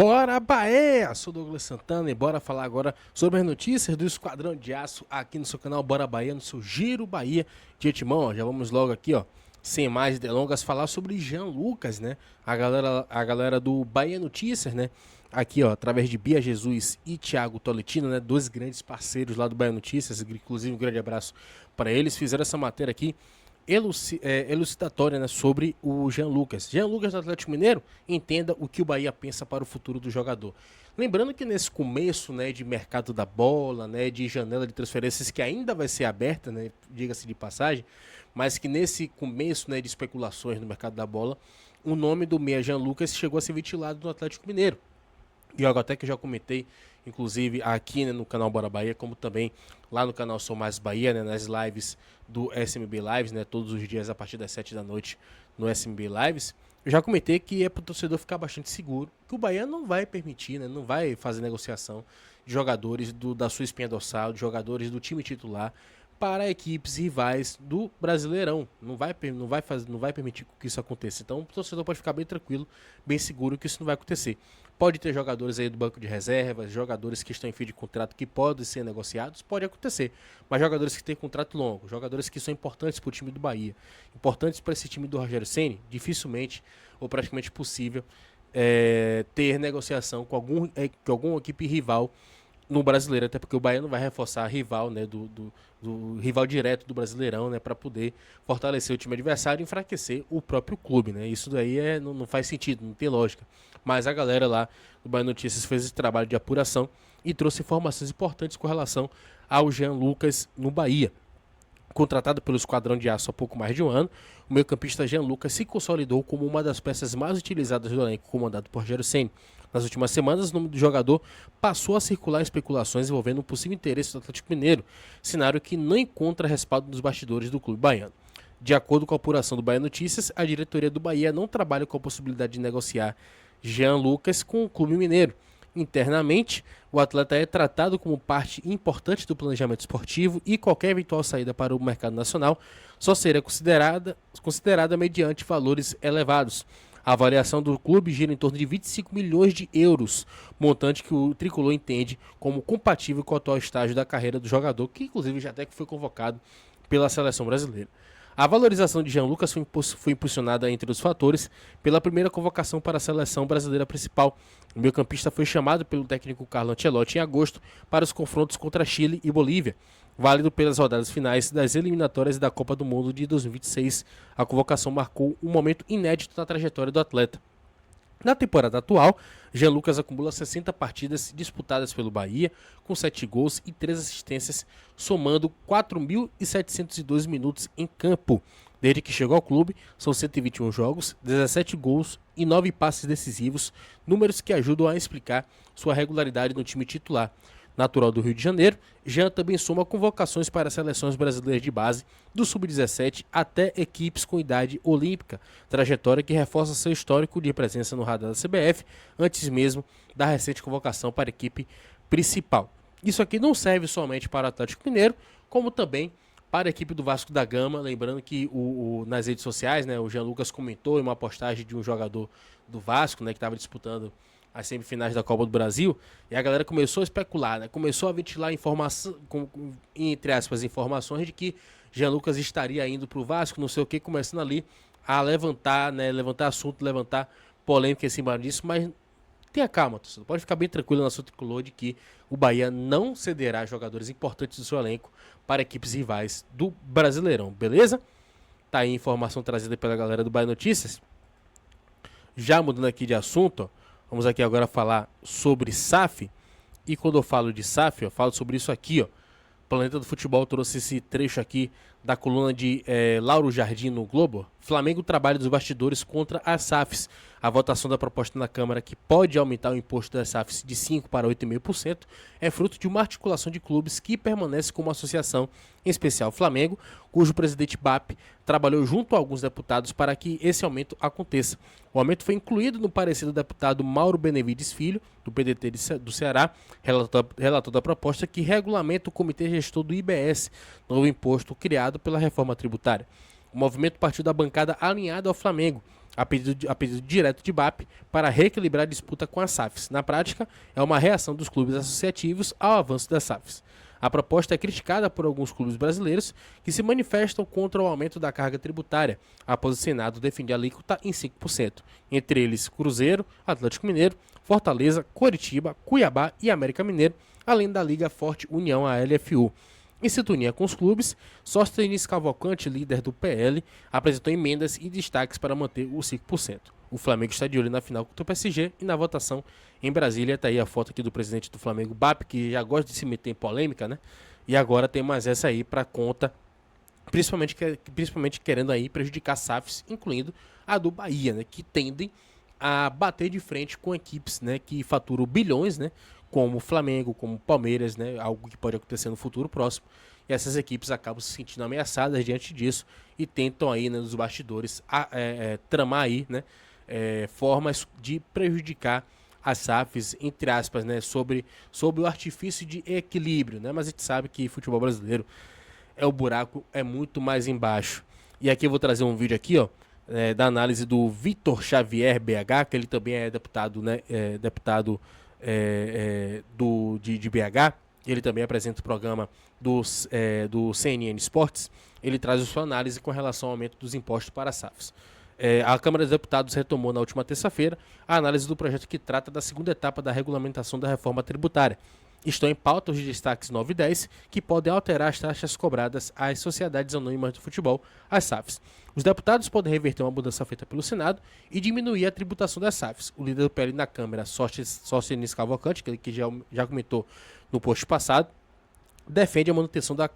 Bora Bahia! Sou Douglas Santana e bora falar agora sobre as notícias do Esquadrão de Aço aqui no seu canal Bora Bahia, no seu Giro Bahia de antemão. Já vamos logo aqui, ó, sem mais delongas, falar sobre Jean Lucas, né? A galera do Bahia Notícias, né? Aqui, ó, através de Bia Jesus e Thiago Tolentino, né? Dois grandes parceiros lá do Bahia Notícias, inclusive um grande abraço para eles. Fizeram essa matéria aqui elucidatória, né, sobre o Jean Lucas. Jean Lucas do Atlético Mineiro, entenda o que o Bahia pensa para o futuro do jogador. Lembrando que nesse começo, né, de mercado da bola, né, de janela de transferências que ainda vai ser aberta, né, diga-se de passagem, mas que nesse começo, né, de especulações no mercado da bola, o nome do meia Jean Lucas chegou a ser ventilado no Atlético Mineiro. E algo até que eu já comentei, inclusive aqui, né, no canal Bora Bahia, como também lá no canal Sou Mais Bahia, né, nas lives do SMB Lives, né, todos os dias a partir das 7 da noite no SMB Lives. Eu já comentei que é para o torcedor ficar bastante seguro, que o Bahia não vai permitir, né, não vai fazer negociação de jogadores da sua espinha dorsal, de jogadores do time titular para equipes rivais do Brasileirão. Não vai permitir que isso aconteça. Então o torcedor pode ficar bem tranquilo, bem seguro que isso não vai acontecer. Pode ter jogadores aí do banco de reservas, jogadores que estão em fim de contrato que podem ser negociados, pode acontecer. Mas jogadores que têm contrato longo, jogadores que são importantes para o time do Bahia, importantes para esse time do Rogério Ceni, dificilmente ou praticamente possível ter negociação com alguma equipe rival no Brasileiro, até porque o Bahia não vai reforçar a rival, né, do rival direto do Brasileirão, né, para poder fortalecer o time adversário e enfraquecer o próprio clube, né? Isso daí não faz sentido, não tem lógica. Mas a galera lá do Bahia Notícias fez esse trabalho de apuração e trouxe informações importantes com relação ao Jean Lucas no Bahia. Contratado pelo Esquadrão de Aço há pouco mais de um ano, o meio-campista Jean Lucas se consolidou como uma das peças mais utilizadas do elenco comandado por Rogério Ceni. Nas últimas semanas, o nome do jogador passou a circular especulações envolvendo um possível interesse do Atlético Mineiro, cenário que não encontra respaldo dos bastidores do clube baiano. De acordo com a apuração do Bahia Notícias, a diretoria do Bahia não trabalha com a possibilidade de negociar Jean Lucas com o clube mineiro. Internamente, o atleta é tratado como parte importante do planejamento esportivo e qualquer eventual saída para o mercado nacional só será considerada mediante valores elevados. A avaliação do clube gira em torno de 25 milhões de euros, montante que o tricolor entende como compatível com o atual estágio da carreira do jogador, que inclusive já até que foi convocado pela seleção brasileira. A valorização de Jean Lucas foi impulsionada, entre os fatores, pela primeira convocação para a seleção brasileira principal. O meio-campista foi chamado pelo técnico Carlo Ancelotti em agosto para os confrontos contra Chile e Bolívia, válido pelas rodadas finais das eliminatórias da Copa do Mundo de 2026. A convocação marcou um momento inédito na trajetória do atleta. Na temporada atual, Jean Lucas acumula 60 partidas disputadas pelo Bahia, com 7 gols e 3 assistências, somando 4.702 minutos em campo. Desde que chegou ao clube, são 121 jogos, 17 gols e 9 passes decisivos, números que ajudam a explicar sua regularidade no time titular. Natural do Rio de Janeiro, Jean também soma convocações para as seleções brasileiras de base, do Sub-17 até equipes com idade olímpica, trajetória que reforça seu histórico de presença no radar da CBF, antes mesmo da recente convocação para a equipe principal. Isso aqui não serve somente para o Atlético Mineiro, como também para a equipe do Vasco da Gama. Lembrando que nas redes sociais, né, o Jean Lucas comentou em uma postagem de um jogador do Vasco, né, que estava disputando as semifinais da Copa do Brasil, e a galera começou a especular, né? Começou a ventilar informação, entre aspas, informações de que Jean Lucas estaria indo para o Vasco, não sei o que, começando ali a levantar, né? Levantar assunto, levantar polêmica em cima disso, mas tenha calma, torcedor. Pode ficar bem tranquilo na sua tricolor de que o Bahia não cederá jogadores importantes do seu elenco para equipes rivais do Brasileirão, beleza? Tá aí a informação trazida pela galera do Bahia Notícias. Já mudando aqui de assunto, ó, vamos aqui agora falar sobre SAF. E quando eu falo de SAF, eu falo sobre isso aqui, ó. Planeta do Futebol trouxe esse trecho aqui da coluna de Lauro Jardim no Globo. Flamengo trabalha dos bastidores contra as SAFs. A votação da proposta na Câmara, que pode aumentar o imposto das SAFs de 5% para 8,5%, é fruto de uma articulação de clubes que permanece como associação, em especial o Flamengo, cujo presidente BAP trabalhou junto a alguns deputados para que esse aumento aconteça. O aumento foi incluído no parecer do deputado Mauro Benevides Filho, do PDT do Ceará, relator da proposta que regulamenta o Comitê Gestor do IBS, novo imposto criado pela reforma tributária. O movimento partiu da bancada alinhada ao Flamengo, a pedido direto de BAP para reequilibrar a disputa com as SAFs. Na prática, é uma reação dos clubes associativos ao avanço das SAFs. A proposta é criticada por alguns clubes brasileiros que se manifestam contra o aumento da carga tributária, após o Senado defender a alíquota em 5%, entre eles Cruzeiro, Atlético Mineiro, Fortaleza, Coritiba, Cuiabá e América Mineiro, além da Liga Forte União, a LFU. Em sintonia com os clubes, Sóstenes Cavalcante, líder do PL, apresentou emendas e destaques para manter os 5%. O Flamengo está de olho na final contra o PSG e na votação em Brasília. Está aí a foto aqui do presidente do Flamengo, BAP, que já gosta de se meter em polêmica, né? E agora tem mais essa aí para conta, principalmente querendo aí prejudicar SAFs, incluindo a do Bahia, né? Que tendem a bater de frente com equipes, né, que faturam bilhões, né? Como o Flamengo, como o Palmeiras, né? Algo que pode acontecer no futuro próximo. E essas equipes acabam se sentindo ameaçadas diante disso e tentam aí, né, nos bastidores, tramar aí, né, formas de prejudicar as SAFs, entre aspas, né, sobre o artifício de equilíbrio, né? Mas a gente sabe que futebol brasileiro o buraco é muito mais embaixo. E aqui eu vou trazer um vídeo aqui, ó, da análise do Vitor Xavier BH, que ele também é deputado, né, de BH. Ele também apresenta o programa do CNN Esportes. Ele traz a sua análise com relação ao aumento dos impostos para SAFs. A Câmara dos Deputados retomou na última terça-feira a análise do projeto que trata da segunda etapa da regulamentação da reforma tributária. Estão em pauta os destaques 9 e 10, que podem alterar as taxas cobradas às sociedades anônimas do futebol, as SAFs. Os deputados podem reverter uma mudança feita pelo Senado e diminuir a tributação das SAFs. O líder do PL na Câmara, Sóstenes Cavalcante, que já comentou no post passado, defende a manutenção da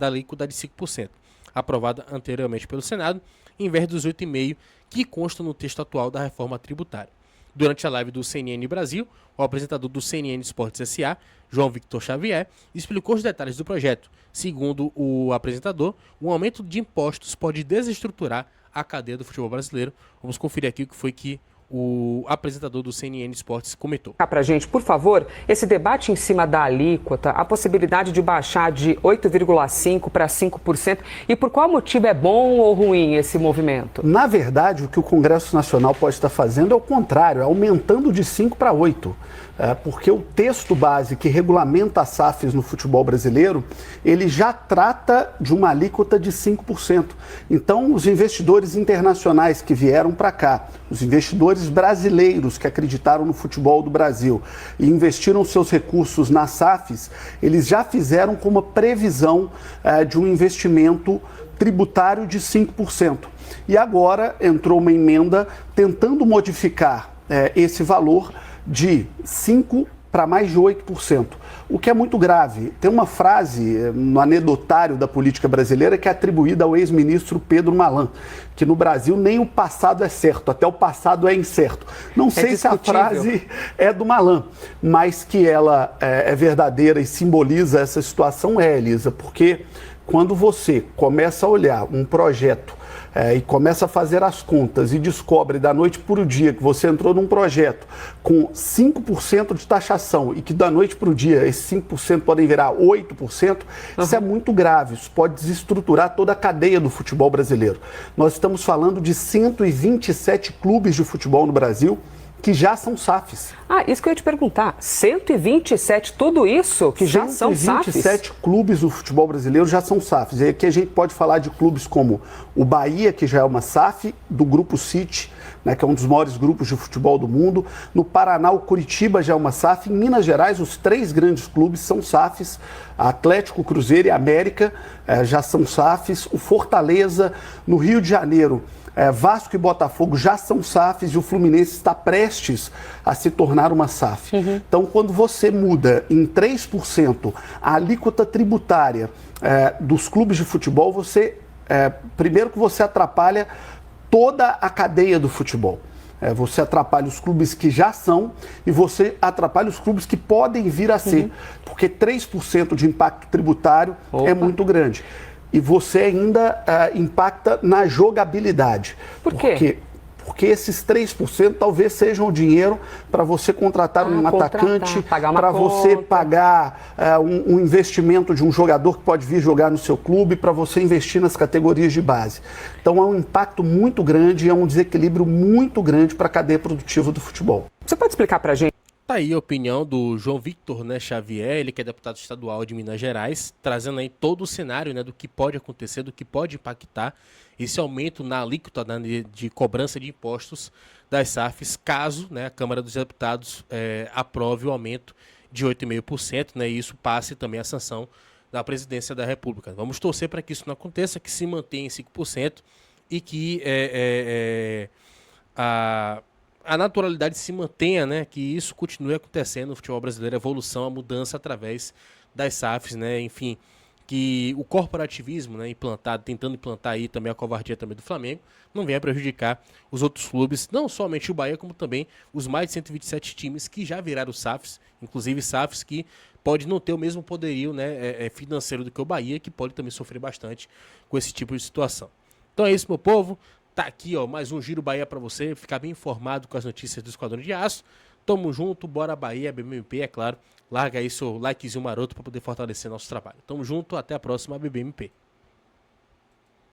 alíquota de 5%, aprovada anteriormente pelo Senado, em vez dos 8,5% que constam no texto atual da reforma tributária. Durante a live do CNN Brasil, o apresentador do CNN Esportes S.A., João Victor Xavier, explicou os detalhes do projeto. Segundo o apresentador, o aumento de impostos pode desestruturar a cadeia do futebol brasileiro. Vamos conferir aqui o que foi que o apresentador do CNN Esportes comentou. Para a gente, por favor, esse debate em cima da alíquota, a possibilidade de baixar de 8,5% para 5%, e por qual motivo é bom ou ruim esse movimento? Na verdade, o que o Congresso Nacional pode estar fazendo é o contrário, é aumentando de 5% para 8%. Porque o texto base que regulamenta as SAFs no futebol brasileiro, ele já trata de uma alíquota de 5%. Então, os investidores internacionais que vieram para cá, os investidores brasileiros que acreditaram no futebol do Brasil e investiram seus recursos nas SAFs, eles já fizeram com uma previsão de um investimento tributário de 5%. E agora entrou uma emenda tentando modificar esse valor de 5% para mais de 8%, o que é muito grave. Tem uma frase no anedotário da política brasileira que é atribuída ao ex-ministro Pedro Malan, que no Brasil nem o passado é certo, até o passado é incerto. Não sei se a frase é do Malan, mas que ela é verdadeira e simboliza essa situação Elisa, porque quando você começa a olhar um projeto e começa a fazer as contas e descobre da noite para o dia que você entrou num projeto com 5% de taxação e que da noite para o dia esses 5% podem virar 8%, isso é muito grave, isso pode desestruturar toda a cadeia do futebol brasileiro. Nós estamos falando de 127 clubes de futebol no Brasil que já são SAFs. Isso que eu ia te perguntar. 127, tudo isso que já são SAFs? 127 clubes do futebol brasileiro já são SAFs. E aqui a gente pode falar de clubes como o Bahia, que já é uma SAF, do Grupo City, né, que é um dos maiores grupos de futebol do mundo. No Paraná, o Curitiba já é uma SAF. Em Minas Gerais, os 3 grandes clubes são SAFs. Atlético, Cruzeiro e América já são SAFs. O Fortaleza, no Rio de Janeiro, Vasco e Botafogo já são SAFs e o Fluminense está prestes a se tornar uma SAF. Então, quando você muda em 3% a alíquota tributária dos clubes de futebol, primeiro que você atrapalha toda a cadeia do futebol. Você atrapalha os clubes que já são e você atrapalha os clubes que podem vir a ser, porque 3% de impacto tributário é muito grande. E você ainda impacta na jogabilidade. Por quê? porque esses 3% talvez sejam o dinheiro para você contratar um atacante, para você pagar um investimento de um jogador que pode vir jogar no seu clube, para você investir nas categorias de base. Então, é um impacto muito grande, é um desequilíbrio muito grande para a cadeia produtiva do futebol. Você pode explicar para a gente? Tá aí a opinião do João Victor, né, Xavier, ele que é deputado estadual de Minas Gerais, trazendo aí todo o cenário, né, do que pode acontecer, do que pode impactar esse aumento na alíquota, né, de cobrança de impostos das SAFs, caso, né, a Câmara dos Deputados aprove o aumento de 8,5%, né, e isso passe também a sanção da Presidência da República. Vamos torcer para que isso não aconteça, que se mantenha em 5% e que a naturalidade se mantenha, né, que isso continue acontecendo no futebol brasileiro, a evolução, a mudança através das SAFs, né, enfim, que o corporativismo, né, tentando implantar aí também a covardia também do Flamengo, não venha prejudicar os outros clubes, não somente o Bahia, como também os mais de 127 times que já viraram SAFs, inclusive SAFs que pode não ter o mesmo poderio, né, financeiro do que o Bahia, que pode também sofrer bastante com esse tipo de situação. Então é isso, meu povo. Tá aqui, ó, mais um Giro Bahia para você ficar bem informado com as notícias do Esquadrão de Aço. Tamo junto, bora Bahia, BBMP, é claro. Larga aí seu likezinho maroto para poder fortalecer nosso trabalho. Tamo junto, até a próxima, BBMP.